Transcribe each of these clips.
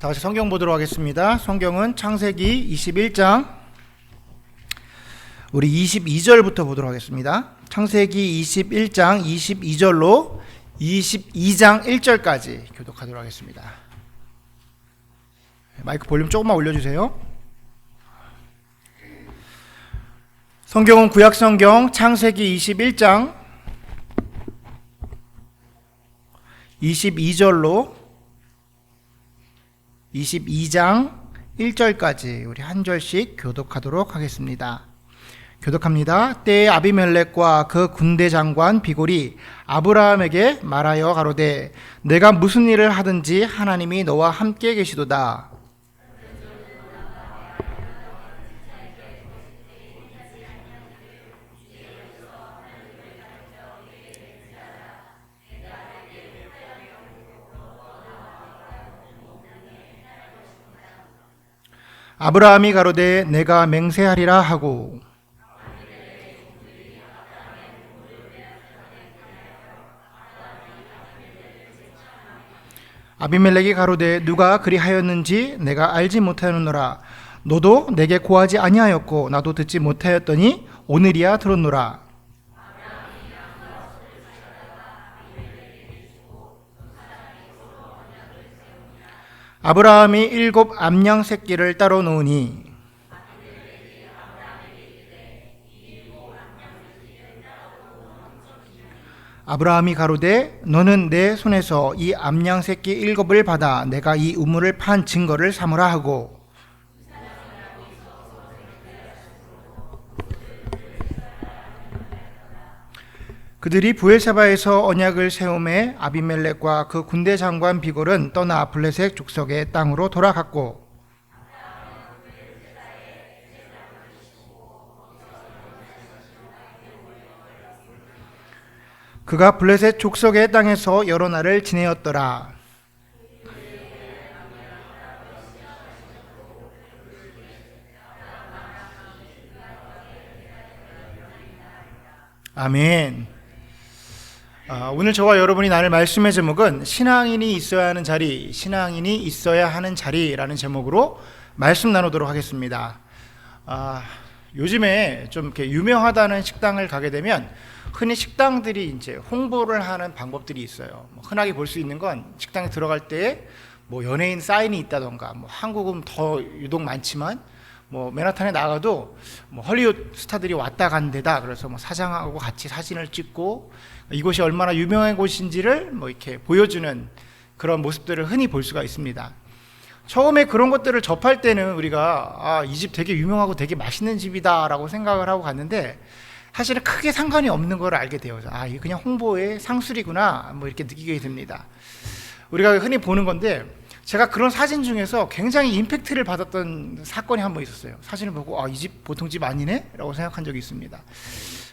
다 같이 성경 보도록 하겠습니다. 성경은 창세기 21장 우리 22절부터 보도록 하겠습니다. 창세기 21장 22절로 22장 1절까지 교독하도록 하겠습니다. 마이크 볼륨 조금만 올려주세요. 성경은 구약성경 창세기 21장 22절로 22장 1절까지 우리 한 절씩 교독하도록 하겠습니다. 교독합니다. 때에 아비멜렉과 그 군대 장관 비골이 아브라함에게 말하여 가로되 내가 무슨 일을 하든지 하나님이 너와 함께 계시도다. 아브라함이 가로되 내가 맹세하리라 하고 아비멜렉이 가로되 누가 그리하였는지 내가 알지 못하였노라. 너도 내게 고하지 아니하였고 나도 듣지 못하였더니 오늘이야 들었노라. 아브라함이 7 암양 새끼를 따로 놓으니 아브라함이 가로되 너는 내 손에서 이 암양 새끼 7을 받아 내가 이 우물을 판 증거를 삼으라 하고 그들이 브엘세바에서 언약을 세우매 아비멜렉과 그 군대 장관 비골은 떠나 블레셋 족속의 땅으로 돌아갔고 그가 블레셋 족속의 땅에서 여러 날을 지내었더라. 아멘. 오늘 저와 여러분이 나눌 말씀의 제목은 신앙인이 있어야 하는 자리, 신앙인이 있어야 하는 자리라는 제목으로 말씀 나누도록 하겠습니다. 요즘에 좀 이렇게 유명하다는 식당을 가게 되면 흔히 식당들이 이제 홍보를 하는 방법들이 있어요. 흔하게 볼 수 있는 건 식당에 들어갈 때 뭐 연예인 사인이 있다던가, 뭐 한국은 더 유독 많지만 뭐 맨하탄에 나가도 뭐 헐리우드 스타들이 왔다 간 데다. 그래서 뭐 사장하고 같이 사진을 찍고 이곳이 얼마나 유명한 곳인지를 뭐 이렇게 보여주는 그런 모습들을 흔히 볼 수가 있습니다. 처음에 그런 것들을 접할 때는 우리가 이 집 되게 유명하고 되게 맛있는 집이다라고 생각을 하고 갔는데 사실은 크게 상관이 없는 걸 알게 되어서 이게 그냥 홍보의 상술이구나 뭐 이렇게 느끼게 됩니다. 우리가 흔히 보는 건데 제가 그런 사진 중에서 굉장히 임팩트를 받았던 사건이 한 번 있었어요. 사진을 보고 이 집 보통 집 아니네? 라고 생각한 적이 있습니다.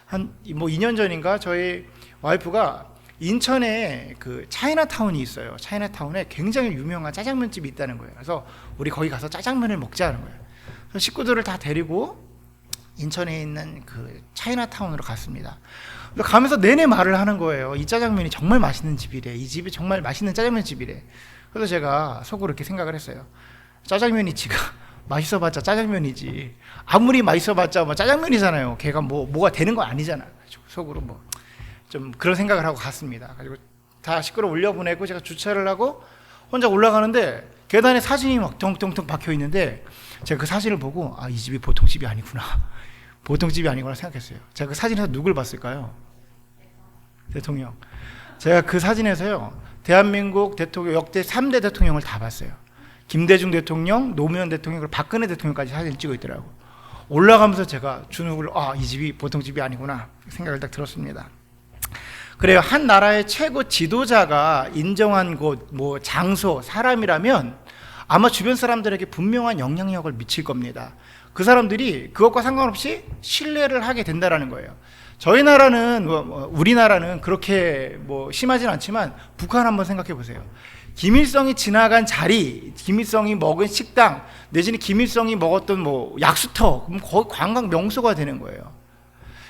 한 2년 전인가 저희 와이프가 인천에 그 차이나타운이 있어요. 차이나타운에 굉장히 유명한 짜장면집이 있다는 거예요. 그래서 우리 거기 가서 짜장면을 먹자는 거예요. 그래서 식구들을 다 데리고 인천에 있는 그 차이나타운으로 갔습니다. 가면서 내내 말을 하는 거예요. 이 짜장면이 정말 맛있는 집이래. 이 집이 정말 맛있는 짜장면 집이래. 그래서 제가 속으로 이렇게 생각을 했어요. 짜장면이 지가 맛있어봤자 짜장면이지. 아무리 맛있어봤자 뭐 짜장면이잖아요. 걔가 뭐가 되는 거 아니잖아. 속으로 뭐 좀 그런 생각을 하고 갔습니다. 그리고 다 식구를 올려보내고 제가 주차를 하고 혼자 올라가는데 계단에 사진이 막 텅텅텅 박혀 있는데 제가 그 사진을 보고 이 집이 보통 집이 아니구나. 보통 집이 아니구나 생각했어요. 제가 그 사진에서 누굴 봤을까요? 대통령. 제가 그 사진에서요, 대한민국 대통령 역대 3대 대통령을 다 봤어요. 김대중 대통령, 노무현 대통령, 그리고 박근혜 대통령까지 사진을 찍어 있더라고요. 올라가면서 제가 주눅을 이 집이 보통 집이 아니구나 생각을 딱 들었습니다. 그래요. 한 나라의 최고 지도자가 인정한 곳, 뭐 장소, 사람이라면 아마 주변 사람들에게 분명한 영향력을 미칠 겁니다. 그 사람들이 그것과 상관없이 신뢰를 하게 된다라는 거예요. 저희 나라는 우리나라는 그렇게 뭐 심하진 않지만 북한 한번 생각해 보세요. 김일성이 지나간 자리, 김일성이 먹은 식당, 내지는 김일성이 먹었던 뭐 약수터, 그럼 거의 관광 명소가 되는 거예요.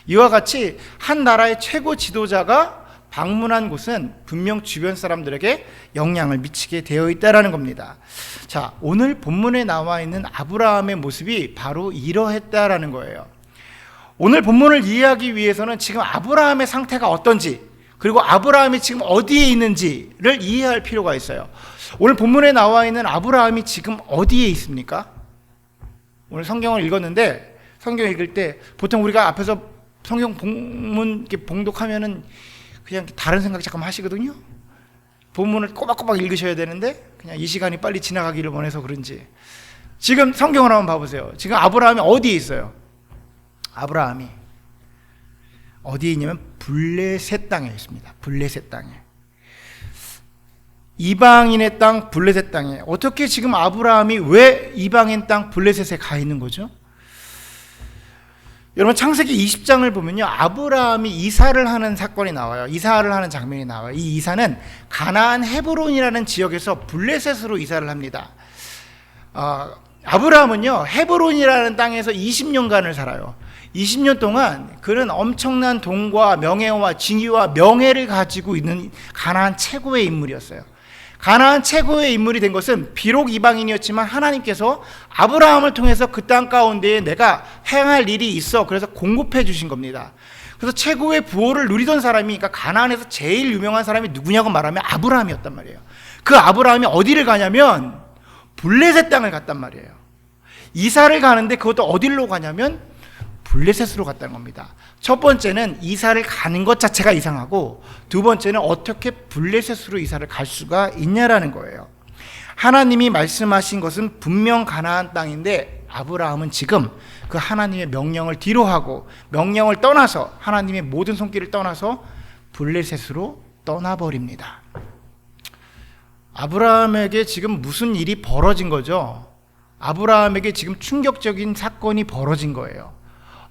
이와 같이 한 나라의 최고 지도자가 방문한 곳은 분명 주변 사람들에게 영향을 미치게 되어 있다는 겁니다. 자, 오늘 본문에 나와 있는 아브라함의 모습이 바로 이러했다라는 거예요. 오늘 본문을 이해하기 위해서는 지금 아브라함의 상태가 어떤지, 그리고 아브라함이 지금 어디에 있는지를 이해할 필요가 있어요. 오늘 본문에 나와 있는 아브라함이 지금 어디에 있습니까? 오늘 성경을 읽었는데, 성경 읽을 때 보통 우리가 앞에서 성경 본문 이렇게 봉독하면은 그냥 다른 생각 잠깐 하시거든요. 본문을 꼬박꼬박 읽으셔야 되는데 그냥 이 시간이 빨리 지나가기를 원해서 그런지, 지금 성경을 한번 봐보세요. 지금 아브라함이 어디에 있어요? 아브라함이 어디에 있냐면 블레셋 땅에 있습니다. 블레셋 땅에, 이방인의 땅 블레셋 땅에. 어떻게 지금 아브라함이 왜 이방인 땅 블레셋에 가 있는 거죠? 여러분, 창세기 20장을 보면요, 아브라함이 이사를 하는 사건이 나와요. 이사를 하는 장면이 나와요. 이 이사는 가나안 헤브론이라는 지역에서 블레셋으로 이사를 합니다. 아브라함은요, 헤브론이라는 땅에서 20년간을 살아요. 20년 동안 그는 엄청난 돈과 명예와 징유와 명예를 가지고 있는 가나안 최고의 인물이었어요. 가나안 최고의 인물이 된 것은 비록 이방인이었지만 하나님께서 아브라함을 통해서 그 땅 가운데에 내가 행할 일이 있어, 그래서 공급해 주신 겁니다. 그래서 최고의 부호를 누리던 사람이, 그러니까 가나안에서 제일 유명한 사람이 누구냐고 말하면 아브라함이었단 말이에요. 그 아브라함이 어디를 가냐면 블레셋 땅을 갔단 말이에요. 이사를 가는데 그것도 어디로 가냐면 블레셋으로 갔다는 겁니다. 첫 번째는 이사를 가는 것 자체가 이상하고, 두 번째는 어떻게 블레셋으로 이사를 갈 수가 있냐라는 거예요. 하나님이 말씀하신 것은 분명 가나안 땅인데 아브라함은 지금 그 하나님의 명령을 뒤로하고 명령을 떠나서, 하나님의 모든 손길을 떠나서 블레셋으로 떠나버립니다. 아브라함에게 지금 무슨 일이 벌어진 거죠? 아브라함에게 지금 충격적인 사건이 벌어진 거예요.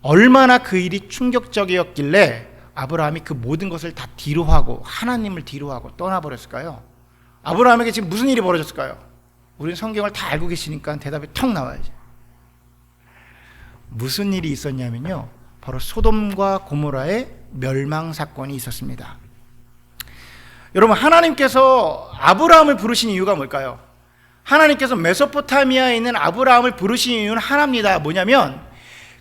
얼마나 그 일이 충격적이었길래 아브라함이 그 모든 것을 다 뒤로하고 하나님을 뒤로하고 떠나버렸을까요? 아브라함에게 지금 무슨 일이 벌어졌을까요? 우리는 성경을 다 알고 계시니까 대답이 턱 나와야지. 무슨 일이 있었냐면요, 바로 소돔과 고모라의 멸망 사건이 있었습니다. 여러분, 하나님께서 아브라함을 부르신 이유가 뭘까요? 하나님께서 메소포타미아에 있는 아브라함을 부르신 이유는 하나입니다. 뭐냐면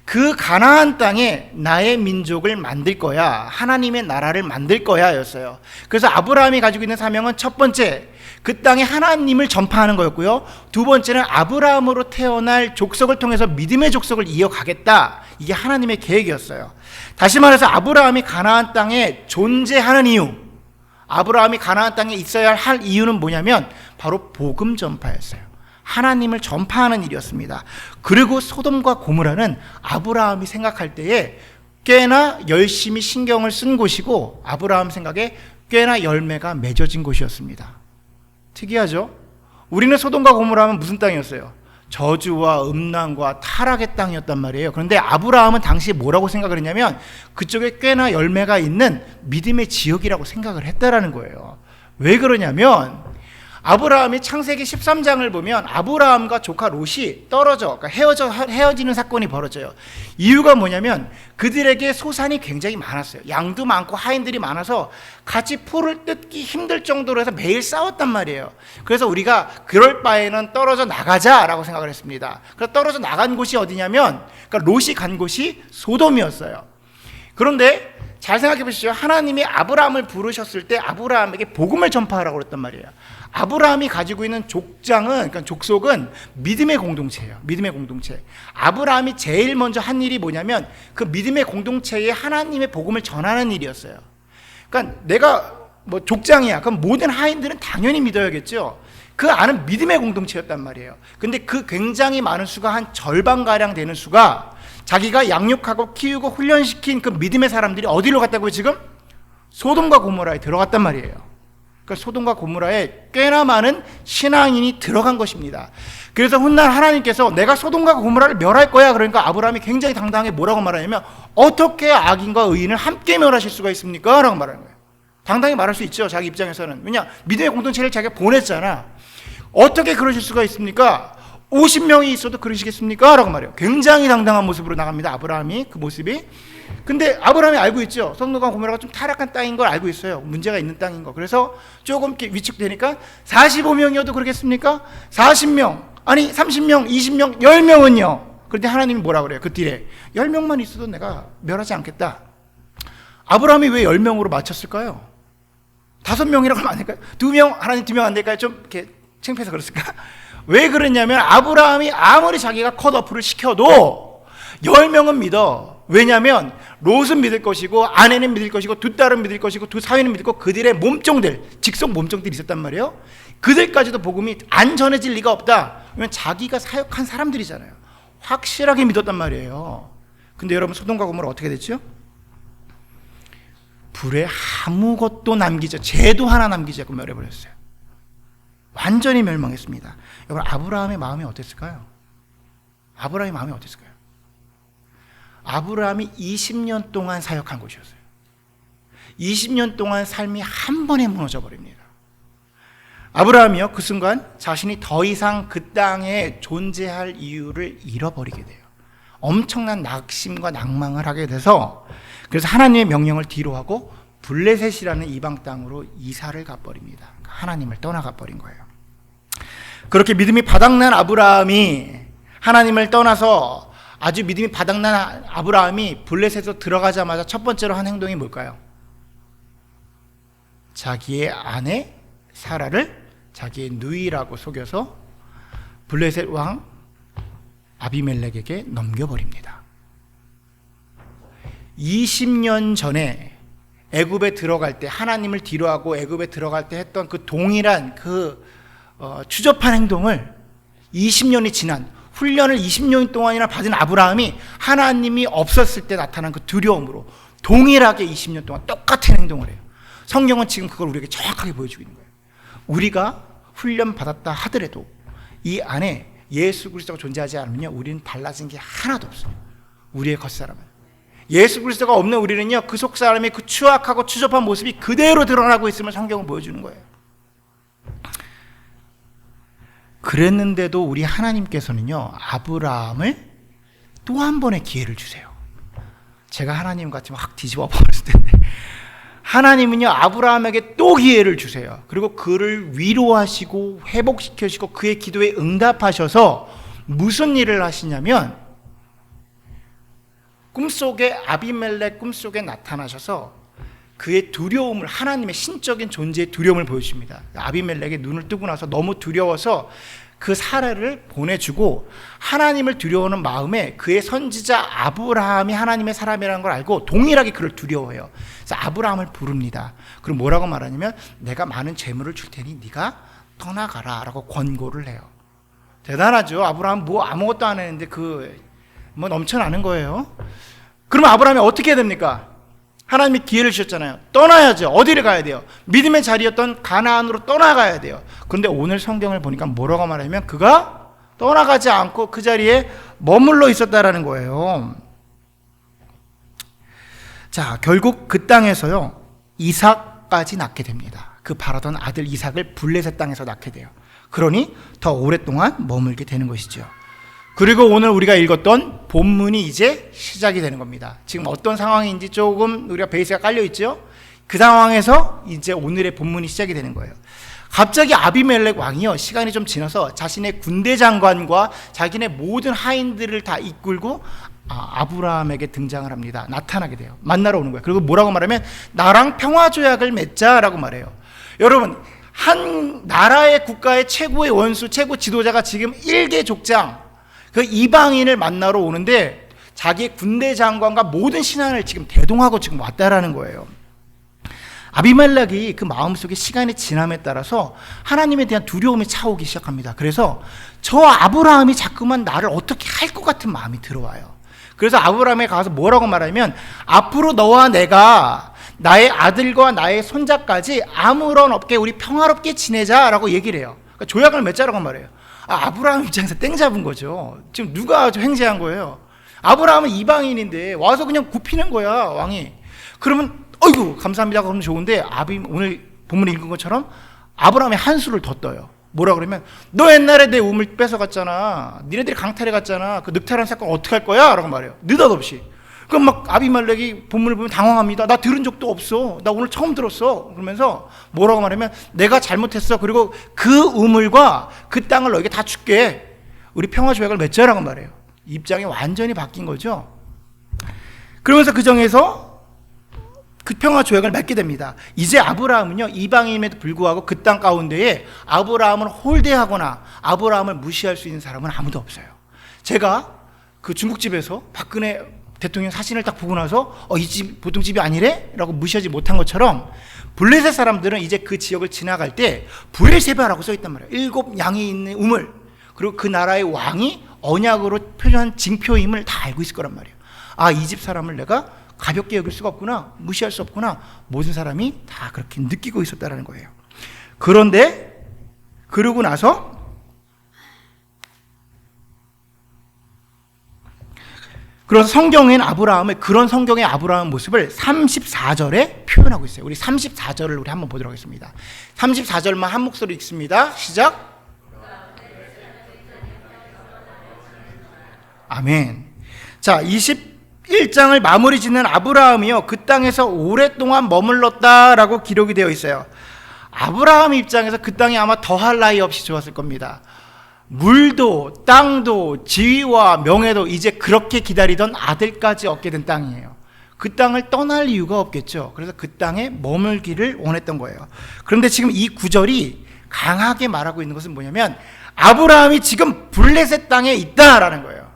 그 가나안 땅에 나의 민족을 만들 거야, 하나님의 나라를 만들 거야 였어요. 그래서 아브라함이 가지고 있는 사명은 첫 번째, 그 땅에 하나님을 전파하는 거였고요. 두 번째는 아브라함으로 태어날 족속을 통해서 믿음의 족속을 이어가겠다. 이게 하나님의 계획이었어요. 다시 말해서 아브라함이 가나안 땅에 존재하는 이유, 아브라함이 가나안 땅에 있어야 할 이유는 뭐냐면 바로 복음 전파였어요. 하나님을 전파하는 일이었습니다. 그리고 소돔과 고모라는 아브라함이 생각할 때에 꽤나 열심히 신경을 쓴 곳이고, 아브라함 생각에 꽤나 열매가 맺어진 곳이었습니다. 특이하죠? 우리는 소돔과 고모라는 무슨 땅이었어요? 저주와 음란과 타락의 땅이었단 말이에요. 그런데 아브라함은 당시에 뭐라고 생각을 했냐면 그쪽에 꽤나 열매가 있는 믿음의 지역이라고 생각을 했다라는 거예요. 왜 그러냐면 아브라함이 창세기 13장을 보면 아브라함과 조카 롯이 그러니까 헤어지는 사건이 벌어져요. 이유가 뭐냐면 그들에게 소산이 굉장히 많았어요. 양도 많고 하인들이 많아서 같이 풀을 뜯기 힘들 정도로 해서 매일 싸웠단 말이에요. 그래서 우리가 그럴 바에는 떨어져 나가자라고 생각을 했습니다. 그래서 떨어져 나간 곳이 어디냐면, 그러니까 롯이 간 곳이 소돔이었어요. 그런데 잘 생각해 보시죠. 하나님이 아브라함을 부르셨을 때 아브라함에게 복음을 전파하라고 그랬단 말이에요. 아브라함이 가지고 있는 족장은, 그러니까 족속은 믿음의 공동체예요. 믿음의 공동체. 아브라함이 제일 먼저 한 일이 뭐냐면 그 믿음의 공동체에 하나님의 복음을 전하는 일이었어요. 그러니까 내가 뭐 족장이야, 그럼 모든 하인들은 당연히 믿어야겠죠. 그 안은 믿음의 공동체였단 말이에요. 근데 그 굉장히 많은 수가 한 절반가량 되는 수가 자기가 양육하고 키우고 훈련시킨 그 믿음의 사람들이 어디로 갔다고요? 지금 소돔과 고모라에 들어갔단 말이에요. 그러니까 소돔과 고모라에 꽤나 많은 신앙인이 들어간 것입니다. 그래서 훗날 하나님께서 내가 소돔과 고모라를 멸할 거야, 그러니까 아브라함이 굉장히 당당하게 뭐라고 말하냐면 어떻게 악인과 의인을 함께 멸하실 수가 있습니까? 라고 말하는 거예요. 당당히 말할 수 있죠, 자기 입장에서는. 왜냐, 믿음의 공동체를 자기가 보냈잖아. 어떻게 그러실 수가 있습니까? 50명이 있어도 그러시겠습니까? 라고 말해요. 굉장히 당당한 모습으로 나갑니다, 아브라함이. 그 모습이. 근데 아브라함이 알고 있죠. 소돔과 고모라가 좀 타락한 땅인 걸 알고 있어요. 문제가 있는 땅인 거. 그래서 조금 이렇게 위축되니까 45명이어도 그러겠습니까? 40명, 아니 30명, 20명, 10명은요. 그런데 하나님이 뭐라 그래요? 그 뒤에 10명만 있어도 내가 멸하지 않겠다. 아브라함이 왜 10명으로 맞췄을까요? 5명이라고 하면 안 될까요? 2명, 하나님 2명 안 될까요? 좀 이렇게 창피해서 그랬을까? 왜 그랬냐면 아브라함이 아무리 자기가 컷오프를 시켜도 10명은 믿어. 왜냐하면 롯은 믿을 것이고 아내는 믿을 것이고 두 딸은 믿을 것이고 두 사위는 믿을 것이고 그들의 몸종들, 직속 몸종들이 있었단 말이에요. 그들까지도 복음이 안 전해질 리가 없다. 왜냐면 자기가 사역한 사람들이잖아요. 확실하게 믿었단 말이에요. 근데 여러분 소돔과 고모라 어떻게 됐죠? 불에 아무것도 남기지, 죄도 하나 남기지 않고 멸해버렸어요. 완전히 멸망했습니다. 여러분 아브라함의 마음이 어땠을까요? 아브라함의 마음이 어땠을까요? 아브라함이 20년 동안 사역한 곳이었어요. 20년 동안 삶이 한 번에 무너져 버립니다. 아브라함이요 그 순간 자신이 더 이상 그 땅에 존재할 이유를 잃어버리게 돼요. 엄청난 낙심과 낭망을 하게 돼서 그래서 하나님의 명령을 뒤로하고 블레셋이라는 이방 땅으로 이사를 가버립니다. 하나님을 떠나가 버린 거예요. 그렇게 믿음이 바닥난 아브라함이 하나님을 떠나서 아주 믿음이 바닥난 아브라함이 블레셋으로 들어가자마자 첫 번째로 한 행동이 뭘까요? 자기의 아내 사라를 자기의 누이라고 속여서 블레셋 왕 아비멜렉에게 넘겨버립니다. 20년 전에 애굽에 들어갈 때 하나님을 뒤로하고 애굽에 들어갈 때 했던 그 동일한 그 추접한 행동을 20년이 지난 훈련을 20년 동안이나 받은 아브라함이 하나님이 없었을 때 나타난 그 두려움으로 동일하게 20년 동안 똑같은 행동을 해요. 성경은 지금 그걸 우리에게 정확하게 보여주고 있는 거예요. 우리가 훈련 받았다 하더라도 이 안에 예수 그리스도가 존재하지 않으면요 우리는 달라진 게 하나도 없어요. 우리의 겉사람은 예수 그리스도가 없는 우리는요 그 속사람의 그 추악하고 추접한 모습이 그대로 드러나고 있음을 성경은 보여주는 거예요. 그랬는데도 우리 하나님께서는요 아브라함을 또 한 번의 기회를 주세요. 제가 하나님 같으면 확 뒤집어 버렸을 텐데 하나님은요 아브라함에게 또 기회를 주세요. 그리고 그를 위로하시고 회복시켜주시고 그의 기도에 응답하셔서 무슨 일을 하시냐면 꿈속에 아비멜렉 꿈속에 나타나셔서 그의 두려움을 하나님의 신적인 존재의 두려움을 보여줍니다. 아비멜렉의 눈을 뜨고 나서 너무 두려워서 그 사라를 보내주고 하나님을 두려워하는 마음에 그의 선지자 아브라함이 하나님의 사람이라는 걸 알고 동일하게 그를 두려워해요. 그래서 아브라함을 부릅니다. 그럼 뭐라고 말하냐면 내가 많은 재물을 줄 테니 네가 떠나가라 라고 권고를 해요. 대단하죠. 아브라함 뭐 아무것도 안 했는데 뭐 넘쳐나는 거예요. 그러면 아브라함이 어떻게 해야 됩니까? 하나님이 기회를 주셨잖아요. 떠나야죠. 어디를 가야 돼요? 믿음의 자리였던 가나안으로 떠나가야 돼요. 그런데 오늘 성경을 보니까 뭐라고 말하냐면 그가 떠나가지 않고 그 자리에 머물러 있었다라는 거예요. 자, 결국 그 땅에서요 이삭까지 낳게 됩니다. 그 바라던 아들 이삭을 블레셋 땅에서 낳게 돼요. 그러니 더 오랫동안 머물게 되는 것이죠. 그리고 오늘 우리가 읽었던 본문이 이제 시작이 되는 겁니다. 지금 어떤 상황인지 조금 우리가 베이스가 깔려 있죠. 그 상황에서 이제 오늘의 본문이 시작이 되는 거예요. 갑자기 아비멜렉 왕이요 시간이 좀 지나서 자신의 군대 장관과 자기네 모든 하인들을 다 이끌고 아브라함에게 등장을 합니다. 나타나게 돼요. 만나러 오는 거예요. 그리고 뭐라고 말하면 나랑 평화조약을 맺자라고 말해요. 여러분 한 나라의 국가의 최고의 원수 최고 지도자가 지금 일개 족장 그 이방인을 만나러 오는데 자기의 군대 장관과 모든 신하를 지금 대동하고 지금 왔다라는 거예요. 아비멜렉이 그 마음속에 시간이 지남에 따라서 하나님에 대한 두려움이 차오기 시작합니다. 그래서 저 아브라함이 자꾸만 나를 어떻게 할 것 같은 마음이 들어와요. 그래서 아브라함에 가서 뭐라고 말하면 앞으로 너와 내가 나의 아들과 나의 손자까지 아무런 없게 우리 평화롭게 지내자라고 얘기를 해요. 그러니까 조약을 맺자라고 말해요. 아브라함 입장에서 땡 잡은 거죠. 지금 누가 횡재한 거예요? 아브라함은 이방인인데 와서 그냥 굽히는 거야 왕이. 그러면 어이구 감사합니다 그러면 좋은데 오늘 본문에 읽은 것처럼 아브라함이 한수를 더 떠요. 뭐라 그러면 너 옛날에 내 우물 뺏어갔잖아. 니네들이 강탈해 갔잖아. 그 늑탈한 사건 어떻게 할 거야? 라고 말해요. 느닷없이. 그럼 막 아비멜렉이 본문을 보면 당황합니다. 나 들은 적도 없어. 나 오늘 처음 들었어. 그러면서 뭐라고 말하면 내가 잘못했어. 그리고 그 우물과 그 땅을 너에게 다 줄게. 우리 평화조약을 맺자라고 말해요. 입장이 완전히 바뀐 거죠. 그러면서 그 정에서 그 평화조약을 맺게 됩니다. 이제 아브라함은요, 이방인임에도 불구하고 그 땅 가운데에 아브라함을 홀대하거나 아브라함을 무시할 수 있는 사람은 아무도 없어요. 제가 그 중국집에서 박근혜 대통령 사진을 딱 보고 나서 이 집 보통 집이 아니래? 라고 무시하지 못한 것처럼 블레셋 사람들은 이제 그 지역을 지나갈 때 브엘세바라고 써있단 말이에요. 7 양이 있는 우물, 그리고 그 나라의 왕이 언약으로 표현한 징표임을 다 알고 있을 거란 말이에요. 이 집 사람을 내가 가볍게 여길 수가 없구나, 무시할 수 없구나, 모든 사람이 다 그렇게 느끼고 있었다는 거예요. 그런데 그러고 나서 그래서 성경에는 그런 성경의 아브라함 모습을 34절에 표현하고 있어요. 우리 34절을 우리 한번 보도록 하겠습니다. 34절만 한 목소리 읽습니다. 시작. 아멘. 자, 21장을 마무리 짓는 아브라함이요, 그 땅에서 오랫동안 머물렀다라고 기록이 되어 있어요. 아브라함 입장에서 그 땅이 아마 더할 나위 없이 좋았을 겁니다. 물도 땅도 지위와 명예도 이제 그렇게 기다리던 아들까지 얻게 된 땅이에요. 그 땅을 떠날 이유가 없겠죠. 그래서 그 땅에 머물기를 원했던 거예요. 그런데 지금 이 구절이 강하게 말하고 있는 것은 뭐냐면 아브라함이 지금 블레셋 땅에 있다라는 거예요.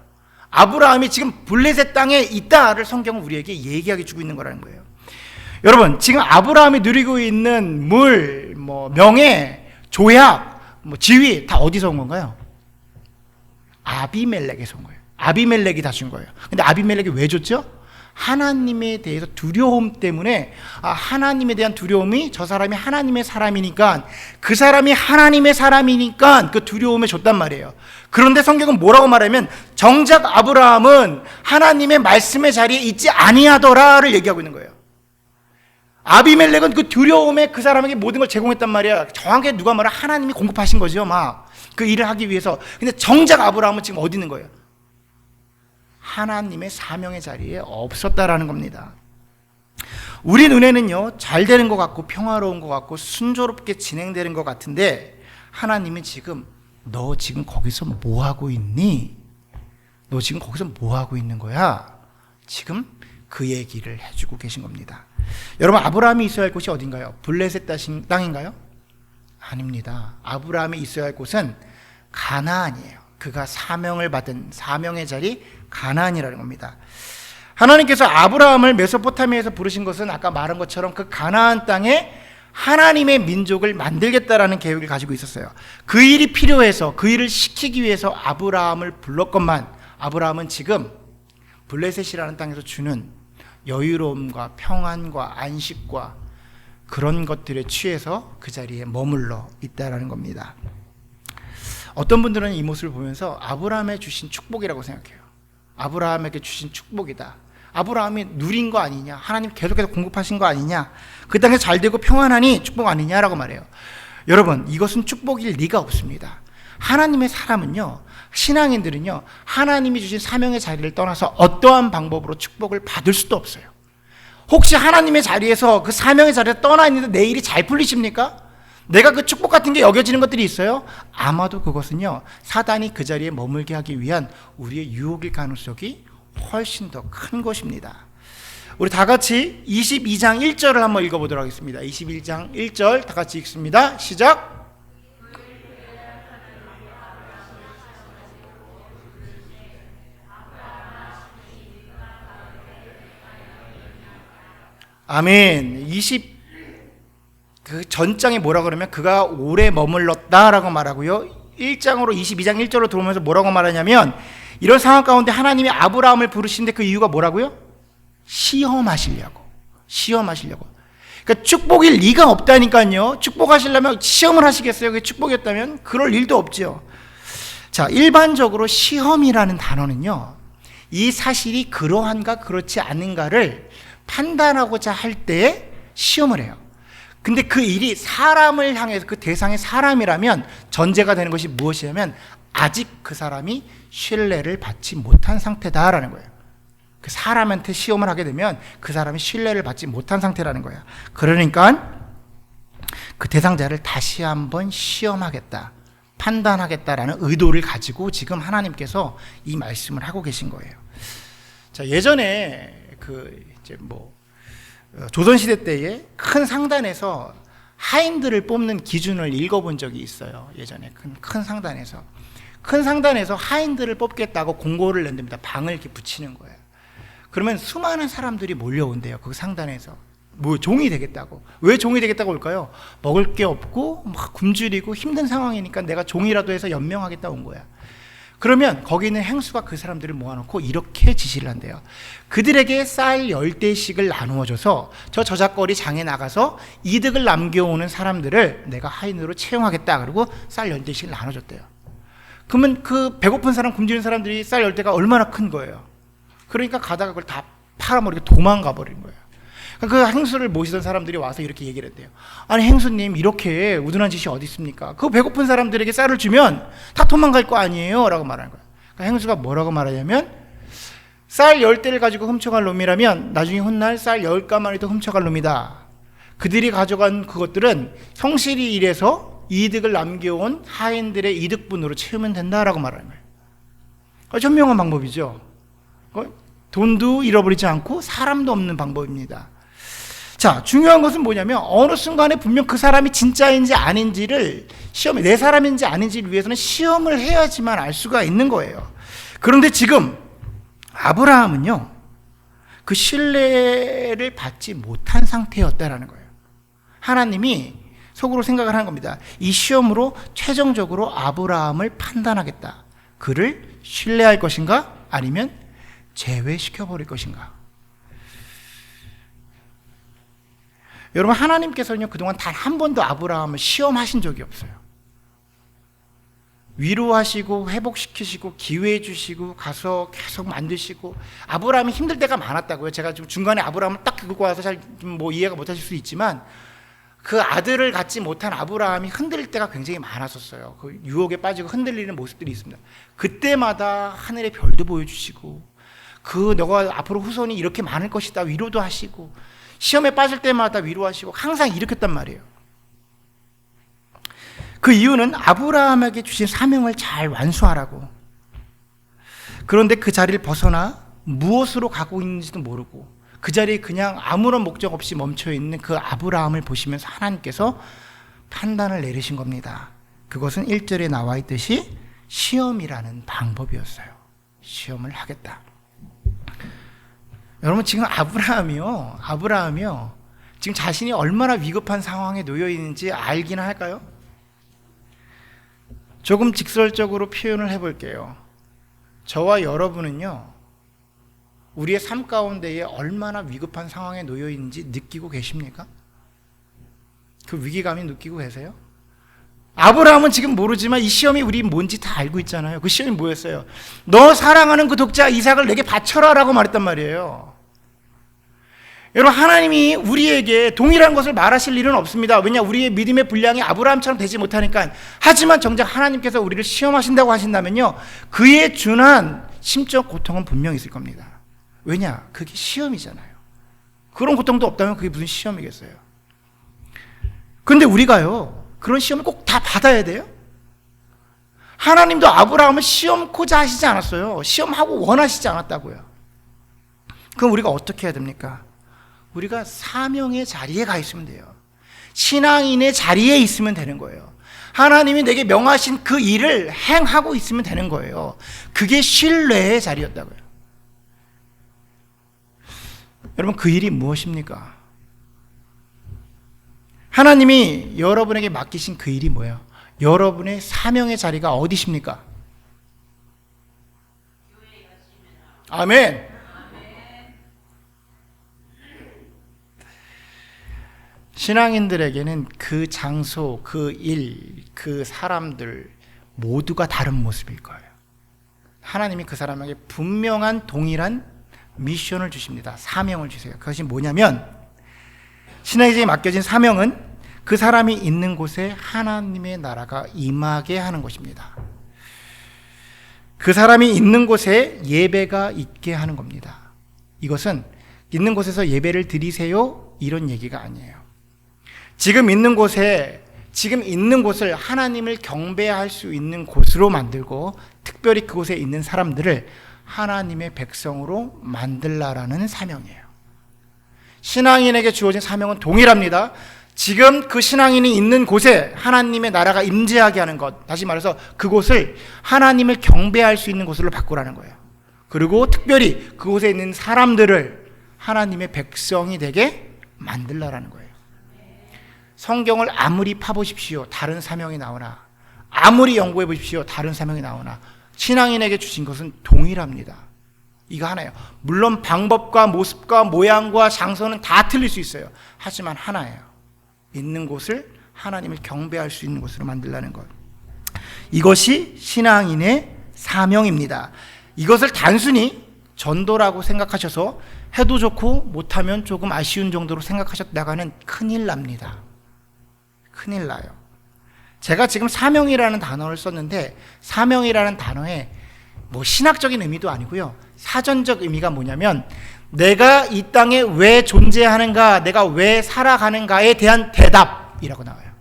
아브라함이 지금 블레셋 땅에 있다를 성경은 우리에게 얘기하게 주고 있는 거라는 거예요. 여러분, 지금 아브라함이 누리고 있는 물, 명예, 조약, 지위 다 어디서 온 건가요? 아비멜렉에서 온 거예요. 아비멜렉이 다 준 거예요. 근데 아비멜렉이 왜 줬죠? 하나님에 대해서 두려움 때문에, 하나님에 대한 두려움이, 저 사람이 하나님의 사람이니까, 그 사람이 하나님의 사람이니까 그 두려움에 줬단 말이에요. 그런데 성경은 뭐라고 말하면 정작 아브라함은 하나님의 말씀의 자리에 있지 아니하더라를 얘기하고 있는 거예요. 아비멜렉은 그 두려움에 그 사람에게 모든 걸 제공했단 말이야. 정확하게 누가 말해 하나님이 공급하신 거죠, 막 그 일을 하기 위해서. 근데 정작 아브라함은 지금 어디 있는 거예요? 하나님의 사명의 자리에 없었다라는 겁니다. 우리 눈에는요, 잘 되는 것 같고 평화로운 것 같고 순조롭게 진행되는 것 같은데 하나님은 지금 너 지금 거기서 뭐 하고 있니? 너 지금 거기서 뭐 하고 있는 거야? 지금 그 얘기를 해주고 계신 겁니다. 여러분, 아브라함이 있어야 할 곳이 어딘가요? 블레셋 땅인가요? 아닙니다. 아브라함이 있어야 할 곳은 가나안이에요. 그가 사명을 받은 사명의 자리 가나안이라는 겁니다. 하나님께서 아브라함을 메소포타미아에서 부르신 것은 아까 말한 것처럼 그 가나안 땅에 하나님의 민족을 만들겠다라는 계획을 가지고 있었어요. 그 일이 필요해서, 그 일을 시키기 위해서 아브라함을 불렀건만 아브라함은 지금 블레셋이라는 땅에서 주는 여유로움과 평안과 안식과 그런 것들에 취해서 그 자리에 머물러 있다라는 겁니다. 어떤 분들은 이 모습을 보면서 아브라함에 주신 축복이라고 생각해요. 아브라함에게 주신 축복이다. 아브라함이 누린 거 아니냐? 하나님 계속해서 공급하신 거 아니냐? 그 땅에서 잘 되고 평안하니 축복 아니냐라고 말해요. 여러분, 이것은 축복일 리가 없습니다. 하나님의 사람은요, 신앙인들은요, 하나님이 주신 사명의 자리를 떠나서 어떠한 방법으로 축복을 받을 수도 없어요. 혹시 하나님의 자리에서 그 사명의 자리에 떠나 있는데 내 일이 잘 풀리십니까? 내가 그 축복 같은 게 여겨지는 것들이 있어요? 아마도 그것은요, 사단이 그 자리에 머물게 하기 위한 우리의 유혹일 가능성이 훨씬 더 큰 것입니다. 우리 다 같이 22장 1절을 한번 읽어보도록 하겠습니다. 22장 1절 다 같이 읽습니다. 시작. 아멘. 그 전장에 뭐라 그러면 그가 오래 머물렀다라고 말하고요. 1장으로 22장 1절로 들어오면서 뭐라고 말하냐면 이런 상황 가운데 하나님이 아브라함을 부르시는데 그 이유가 뭐라고요? 시험하시려고. 그러니까 축복일 리가 없다니까요. 축복하시려면 시험을 하시겠어요? 그게 축복이었다면? 그럴 일도 없죠. 자, 일반적으로 시험이라는 단어는요, 이 사실이 그러한가 그렇지 않은가를 판단하고자 할 때 시험을 해요. 근데 그 일이 사람을 향해서 그 대상이 사람이라면 전제가 되는 것이 무엇이냐면 아직 그 사람이 신뢰를 받지 못한 상태다라는 거예요. 그 사람한테 시험을 하게 되면 그 사람이 신뢰를 받지 못한 상태라는 거야. 그러니까 그 대상자를 다시 한번 시험하겠다, 판단하겠다라는 의도를 가지고 지금 하나님께서 이 말씀을 하고 계신 거예요. 자, 예전에 조선시대 때에 큰 상단에서 하인들을 뽑는 기준을 읽어본 적이 있어요. 예전에 큰 상단에서 하인들을 뽑겠다고 공고를 낸답니다. 방을 이렇게 붙이는 거예요. 그러면 수많은 사람들이 몰려온대요. 그 상단에서 종이 되겠다고. 왜 종이 되겠다고 올까요? 먹을 게 없고 막 굶주리고 힘든 상황이니까 내가 종이라도 해서 연명하겠다 온 거야. 그러면 거기 있는 행수가 그 사람들을 모아놓고 이렇게 지시를 한대요. 그들에게 쌀 10대씩을 나누어줘서 저 저작거리 장에 나가서 이득을 남겨오는 사람들을 내가 하인으로 채용하겠다. 그리고 쌀 10대씩을 나눠줬대요. 그러면 그 배고픈 사람, 굶주린 사람들이 쌀 10대가 얼마나 큰 거예요. 그러니까 가다가 그걸 다 팔아버리고 도망가 버린 거예요. 그 행수를 모시던 사람들이 와서 이렇게 얘기를 했대요. 아니 행수님, 이렇게 우둔한 짓이 어디 있습니까? 그 배고픈 사람들에게 쌀을 주면 다 도망갈 거 아니에요? 라고 말하는 거예요. 그러니까 행수가 뭐라고 말하냐면, 쌀 10대를 가지고 훔쳐갈 놈이라면 나중에 훗날 쌀 10가마니도 훔쳐갈 놈이다. 그들이 가져간 그것들은 성실히 일해서 이득을 남겨온 하인들의 이득분으로 채우면 된다라고 말하는 거예요. 현명한 방법이죠. 돈도 잃어버리지 않고 사람도 없는 방법입니다. 자, 중요한 것은 뭐냐면 어느 순간에 분명 그 사람이 진짜인지 아닌지를 내 사람인지 아닌지를 위해서는 시험을 해야지만 알 수가 있는 거예요. 그런데 지금 아브라함은요, 그 신뢰를 받지 못한 상태였다라는 거예요. 하나님이 속으로 생각을 한 겁니다. 이 시험으로 최종적으로 아브라함을 판단하겠다. 그를 신뢰할 것인가 아니면 제외시켜버릴 것인가. 여러분, 하나님께서는요, 그동안 단 한 번도 아브라함을 시험하신 적이 없어요. 위로하시고 회복시키시고 기회 주시고 가서 계속 만드시고. 아브라함이 힘들 때가 많았다고요. 제가 좀 중간에 아브라함을 딱 긁고 와서 잘 이해가 못하실 수 있지만, 그 아들을 갖지 못한 아브라함이 흔들릴 때가 굉장히 많았었어요. 그 유혹에 빠지고 흔들리는 모습들이 있습니다. 그때마다 하늘의 별도 보여주시고, 너가 앞으로 후손이 이렇게 많을 것이다 위로도 하시고, 시험에 빠질 때마다 위로하시고 항상 일으켰단 말이에요. 그 이유는 아브라함에게 주신 사명을 잘 완수하라고. 그런데 그 자리를 벗어나 무엇으로 가고 있는지도 모르고 그 자리에 그냥 아무런 목적 없이 멈춰있는 그 아브라함을 보시면서 하나님께서 판단을 내리신 겁니다. 그것은 1절에 나와 있듯이 시험이라는 방법이었어요. 시험을 하겠다. 여러분, 지금 아브라함이요, 지금 자신이 얼마나 위급한 상황에 놓여 있는지 알기는 할까요? 조금 직설적으로 표현을 해볼게요. 저와 여러분은요, 우리의 삶 가운데에 얼마나 위급한 상황에 놓여 있는지 느끼고 계십니까? 그 위기감이 느끼고 계세요? 아브라함은 지금 모르지만 이 시험이 우리 뭔지 다 알고 있잖아요. 그 시험이 뭐였어요? 너 사랑하는 그 독자 이삭을 내게 바쳐라 라고 말했단 말이에요. 여러분, 하나님이 우리에게 동일한 것을 말하실 일은 없습니다. 왜냐? 우리의 믿음의 분량이 아브라함처럼 되지 못하니까. 하지만 정작 하나님께서 우리를 시험하신다고 하신다면요, 그에 준한 심적 고통은 분명히 있을 겁니다. 왜냐? 그게 시험이잖아요. 그런 고통도 없다면 그게 무슨 시험이겠어요? 근데 우리가요, 그런 시험을 꼭 다 받아야 돼요? 하나님도 아브라함을 시험코자 하시지 않았어요. 시험하고 원하시지 않았다고요. 그럼 우리가 어떻게 해야 됩니까? 우리가 사명의 자리에 가 있으면 돼요. 신앙인의 자리에 있으면 되는 거예요. 하나님이 내게 명하신 그 일을 행하고 있으면 되는 거예요. 그게 신뢰의 자리였다고요. 여러분, 그 일이 무엇입니까? 하나님이 여러분에게 맡기신 그 일이 뭐예요? 여러분의 사명의 자리가 어디십니까? 아멘. 신앙인들에게는 그 장소, 그 일, 그 사람들 모두가 다른 모습일 거예요. 하나님이 그 사람에게 분명한 동일한 미션을 주십니다. 사명을 주세요. 그것이 뭐냐면, 신앙인에게 맡겨진 사명은 그 사람이 있는 곳에 하나님의 나라가 임하게 하는 것입니다. 그 사람이 있는 곳에 예배가 있게 하는 겁니다. 이것은 있는 곳에서 예배를 드리세요 이런 얘기가 아니에요. 지금 있는 곳을 하나님을 경배할 수 있는 곳으로 만들고 특별히 그곳에 있는 사람들을 하나님의 백성으로 만들라라는 사명이에요. 신앙인에게 주어진 사명은 동일합니다. 지금 그 신앙인이 있는 곳에 하나님의 나라가 임재하게 하는 것, 다시 말해서 그곳을 하나님을 경배할 수 있는 곳으로 바꾸라는 거예요. 그리고 특별히 그곳에 있는 사람들을 하나님의 백성이 되게 만들라라는 거예요. 성경을 아무리 파보십시오, 다른 사명이 나오나, 아무리 연구해 보십시오, 다른 사명이 나오나, 신앙인에게 주신 것은 동일합니다. 이거 하나예요. 물론 방법과 모습과 모양과 장소는 다 틀릴 수 있어요. 하지만 하나예요. 있는 곳을 하나님을 경배할 수 있는 곳으로 만들라는 것. 이것이 신앙인의 사명입니다. 이것을 단순히 전도라고 생각하셔서 해도 좋고 못하면 조금 아쉬운 정도로 생각하셨다가는 큰일 납니다. 큰일 나요. 제가 지금 사명이라는 단어를 썼는데, 사명이라는 단어에 뭐 신학적인 의미도 아니고요, 사전적 의미가 뭐냐면 내가 이 땅에 왜 존재하는가, 내가 왜 살아가는가에 대한 대답이라고 나와요.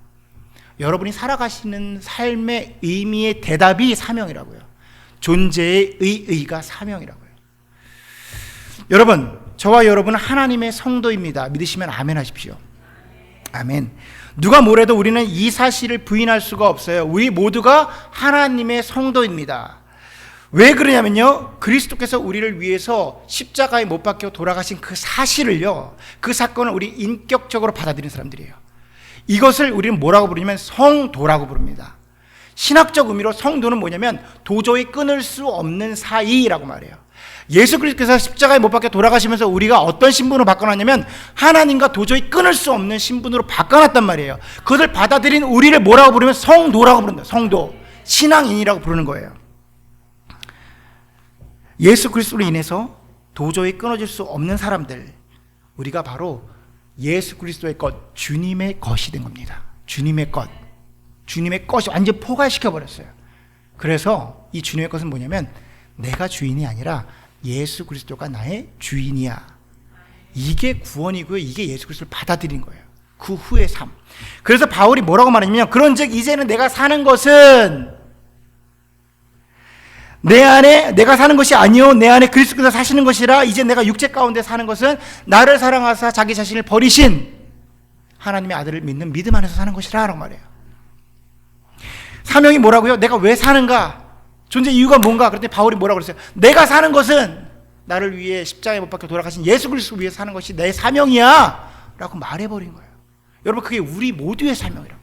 여러분이 살아가시는 삶의 의미의 대답이 사명이라고요. 존재의 의의가 사명이라고요. 여러분, 저와 여러분은 하나님의 성도입니다. 믿으시면 아멘 하십시오. 아멘. 누가 뭐래도 우리는 이 사실을 부인할 수가 없어요. 우리 모두가 하나님의 성도입니다. 왜 그러냐면요, 그리스도께서 우리를 위해서 십자가에 못 박혀 돌아가신 그 사실을요, 그 사건을 우리 인격적으로 받아들인 사람들이에요. 이것을 우리는 뭐라고 부르냐면 성도라고 부릅니다. 신학적 의미로 성도는 뭐냐면 도저히 끊을 수 없는 사이라고 말해요. 예수 그리스도께서 십자가에 못 박혀 돌아가시면서 우리가 어떤 신분으로 바꿔놨냐면 하나님과 도저히 끊을 수 없는 신분으로 바꿔놨단 말이에요. 그것을 받아들인 우리를 뭐라고 부르면 성도라고 부른다. 성도, 신앙인이라고 부르는 거예요. 예수 그리스도로 인해서 도저히 끊어질 수 없는 사람들, 우리가 바로 예수 그리스도의 것, 주님의 것이 된 겁니다. 주님의 것, 주님의 것이 완전 포괄시켜버렸어요. 그래서 이 주님의 것은 뭐냐면 내가 주인이 아니라 예수 그리스도가 나의 주인이야. 이게 구원이고요, 이게 예수 그리스도를 받아들인 거예요. 그 후의 삶. 그래서 바울이 뭐라고 말하냐면, 그런즉 이제는 내가 사는 것은 내 안에 내가 사는 것이 아니요 내 안에 그리스도께서 사시는 것이라. 이제 내가 육체 가운데 사는 것은 나를 사랑하사 자기 자신을 버리신 하나님의 아들을 믿는 믿음 안에서 사는 것이라 라고 말해요. 사명이 뭐라고요? 내가 왜 사는가? 존재 이유가 뭔가? 그랬더니 바울이 뭐라고 그랬어요? 내가 사는 것은 나를 위해 십자가에 못 박혀 돌아가신 예수 그리스도를 위해 사는 것이 내 사명이야 라고 말해버린 거예요. 여러분, 그게 우리 모두의 사명이라고.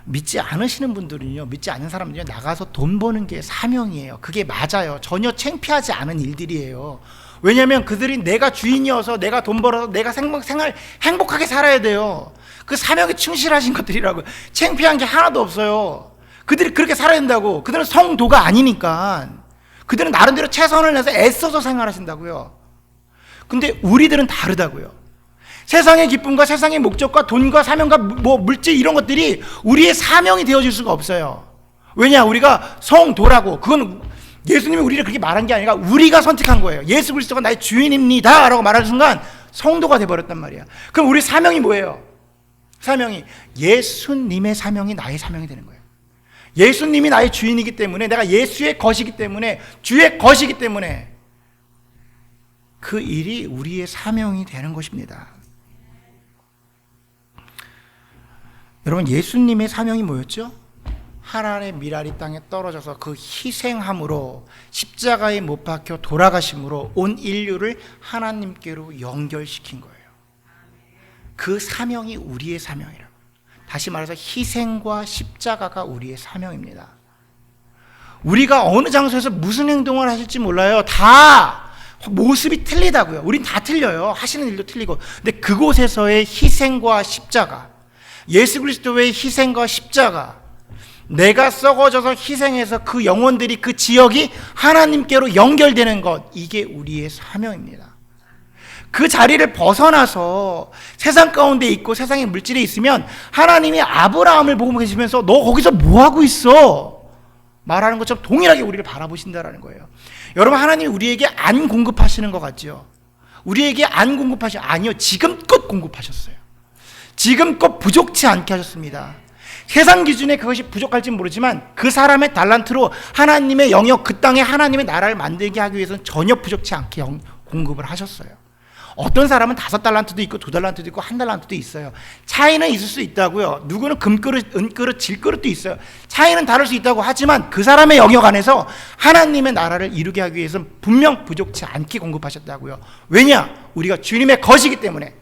믿지 않으시는 분들은요, 믿지 않는 사람들은요, 나가서 돈 버는 게 사명이에요. 그게 맞아요. 전혀 창피하지 않은 일들이에요. 왜냐하면 그들이 내가 주인이어서 내가 돈 벌어서 내가 생활 행복하게 살아야 돼요. 그 사명에 충실하신 것들이라고요. 창피한 게 하나도 없어요. 그들이 그렇게 살아야 된다고. 그들은 성도가 아니니까. 그들은 나름대로 최선을 내서 애써서 생활하신다고요. 근데 우리들은 다르다고요. 세상의 기쁨과 세상의 목적과 돈과 사명과 뭐 물질 이런 것들이 우리의 사명이 되어질 수가 없어요. 왜냐? 우리가 성도라고. 그건 예수님이 우리를 그렇게 말한 게 아니라 우리가 선택한 거예요. 예수 그리스도가 나의 주인입니다 라고 말하는 순간 성도가 돼버렸단 말이야. 그럼 우리 사명이 뭐예요? 사명이 예수님의 사명이 나의 사명이 되는 거예요. 예수님이 나의 주인이기 때문에, 내가 예수의 것이기 때문에, 주의 것이기 때문에 그 일이 우리의 사명이 되는 것입니다. 여러분, 예수님의 사명이 뭐였죠? 하나님의 미랄이 땅에 떨어져서 그 희생함으로, 십자가에 못 박혀 돌아가심으로 온 인류를 하나님께로 연결시킨 거예요. 그 사명이 우리의 사명이라고. 다시 말해서 희생과 십자가가 우리의 사명입니다. 우리가 어느 장소에서 무슨 행동을 하실지 몰라요. 다 모습이 틀리다고요. 우린 다 틀려요. 하시는 일도 틀리고. 근데 그곳에서의 희생과 십자가, 예수 그리스도의 희생과 십자가, 내가 썩어져서 희생해서 그 영혼들이, 그 지역이 하나님께로 연결되는 것, 이게 우리의 사명입니다. 그 자리를 벗어나서 세상 가운데 있고 세상의 물질에 있으면 하나님이 아브라함을 보고 계시면서 너 거기서 뭐 하고 있어? 말하는 것처럼 동일하게 우리를 바라보신다라는 거예요. 여러분, 하나님이 우리에게 안 공급하시는 것 같죠? 우리에게 안 아니요, 지금껏 공급하셨어요. 지금껏 부족치 않게 하셨습니다. 세상 기준에 그것이 부족할지 모르지만 그 사람의 달란트로 하나님의 영역, 그 땅에 하나님의 나라를 만들게 하기 위해서는 전혀 부족치 않게 공급을 하셨어요. 어떤 사람은 5달란트도 있고 2달란트도 있고 1달란트도 있어요. 차이는 있을 수 있다고요. 누구는 금그릇, 은그릇, 질그릇도 있어요. 차이는 다를 수 있다고 하지만 그 사람의 영역 안에서 하나님의 나라를 이루게 하기 위해서는 분명 부족치 않게 공급하셨다고요. 왜냐? 우리가 주님의 것이기 때문에.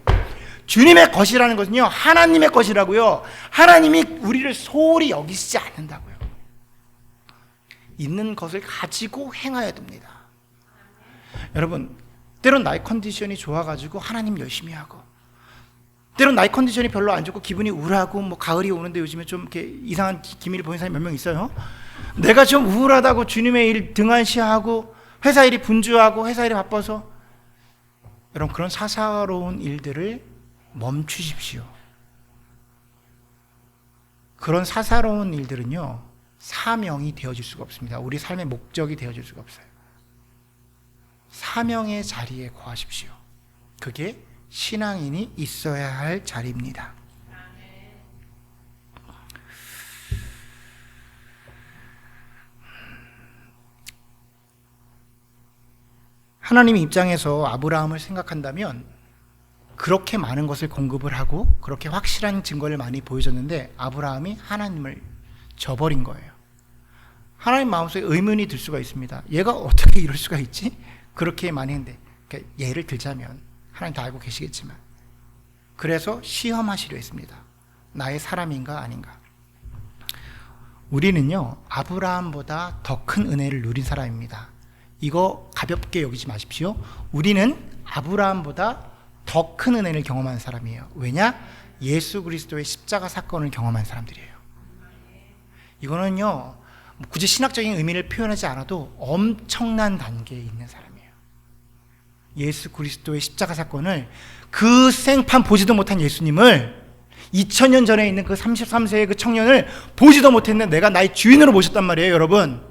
주님의 것이라는 것은요, 하나님의 것이라고요. 하나님이 우리를 소홀히 여기시지 않는다고요. 있는 것을 가지고 행해야 됩니다. 여러분, 때론 나의 컨디션이 좋아가지고 하나님 열심히 하고, 때론 나의 컨디션이 별로 안 좋고 기분이 우울하고, 뭐 가을이 오는데 요즘에 좀 이렇게 이상한 기미를 보이는 사람이 몇 명 있어요. 내가 좀 우울하다고 주님의 일 등한시하고 회사 일이 분주하고 회사 일이 바빠서, 여러분, 그런 사사로운 일들을 멈추십시오. 그런 사사로운 일들은요, 사명이 되어질 수가 없습니다. 우리 삶의 목적이 되어질 수가 없어요. 사명의 자리에 거하십시오. 그게 신앙인이 있어야 할 자리입니다. 하나님 입장에서 아브라함을 생각한다면 그렇게 많은 것을 공급을 하고 그렇게 확실한 증거를 많이 보여줬는데 아브라함이 하나님을 저버린 거예요. 하나님 마음속에 의문이 들 수가 있습니다. 얘가 어떻게 이럴 수가 있지? 그렇게 많이 했는데, 그러니까 예를 들자면 하나님 다 알고 계시겠지만, 그래서 시험하시려 했습니다. 나의 사람인가 아닌가. 우리는요, 아브라함보다 더 큰 은혜를 누린 사람입니다. 이거 가볍게 여기지 마십시오. 우리는 아브라함보다 더 큰 은혜를 경험한 사람이에요. 왜냐? 예수 그리스도의 십자가 사건을 경험한 사람들이에요. 이거는요, 굳이 신학적인 의미를 표현하지 않아도 엄청난 단계에 있는 사람이에요. 예수 그리스도의 십자가 사건을, 그 생판 보지도 못한 예수님을 2000년 전에 있는 그 33세의 그 청년을 보지도 못했는데 내가 나의 주인으로 모셨단 말이에요, 여러분.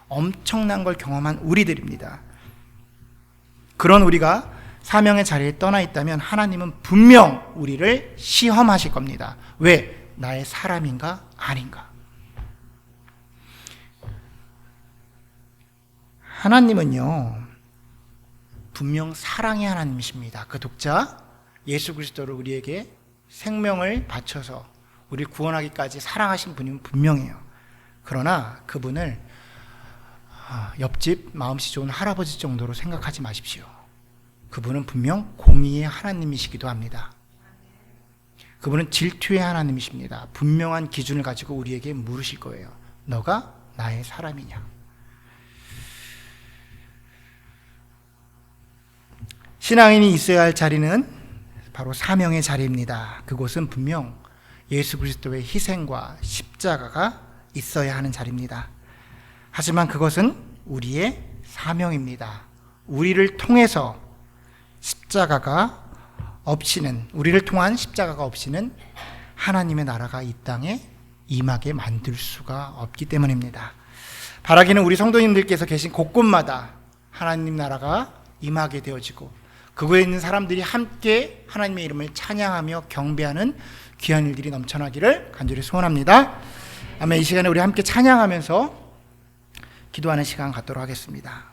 엄청난 걸 경험한 우리들입니다. 그런 우리가 사명의 자리에 떠나 있다면 하나님은 분명 우리를 시험하실 겁니다. 왜? 나의 사람인가 아닌가. 하나님은요, 분명 사랑의 하나님이십니다. 그 독자 예수 그리스도를 우리에게 생명을 바쳐서 우리를 구원하기까지 사랑하신 분이면 분명해요. 그러나 그분을 옆집 마음씨 좋은 할아버지 정도로 생각하지 마십시오. 그분은 분명 공의의 하나님이시기도 합니다. 그분은 질투의 하나님이십니다. 분명한 기준을 가지고 우리에게 물으실 거예요. 너가 나의 사람이냐? 신앙인이 있어야 할 자리는 바로 사명의 자리입니다. 그곳은 분명 예수 그리스도의 희생과 십자가가 있어야 하는 자리입니다. 하지만 그것은 우리의 사명입니다. 우리를 통해서 십자가가 없이는, 우리를 통한 십자가가 없이는 하나님의 나라가 이 땅에 임하게 만들 수가 없기 때문입니다. 바라기는 우리 성도님들께서 계신 곳곳마다 하나님 나라가 임하게 되어지고 그곳에 있는 사람들이 함께 하나님의 이름을 찬양하며 경배하는 귀한 일들이 넘쳐나기를 간절히 소원합니다. 아멘. 이 시간에 우리 함께 찬양하면서 기도하는 시간 갖도록 하겠습니다.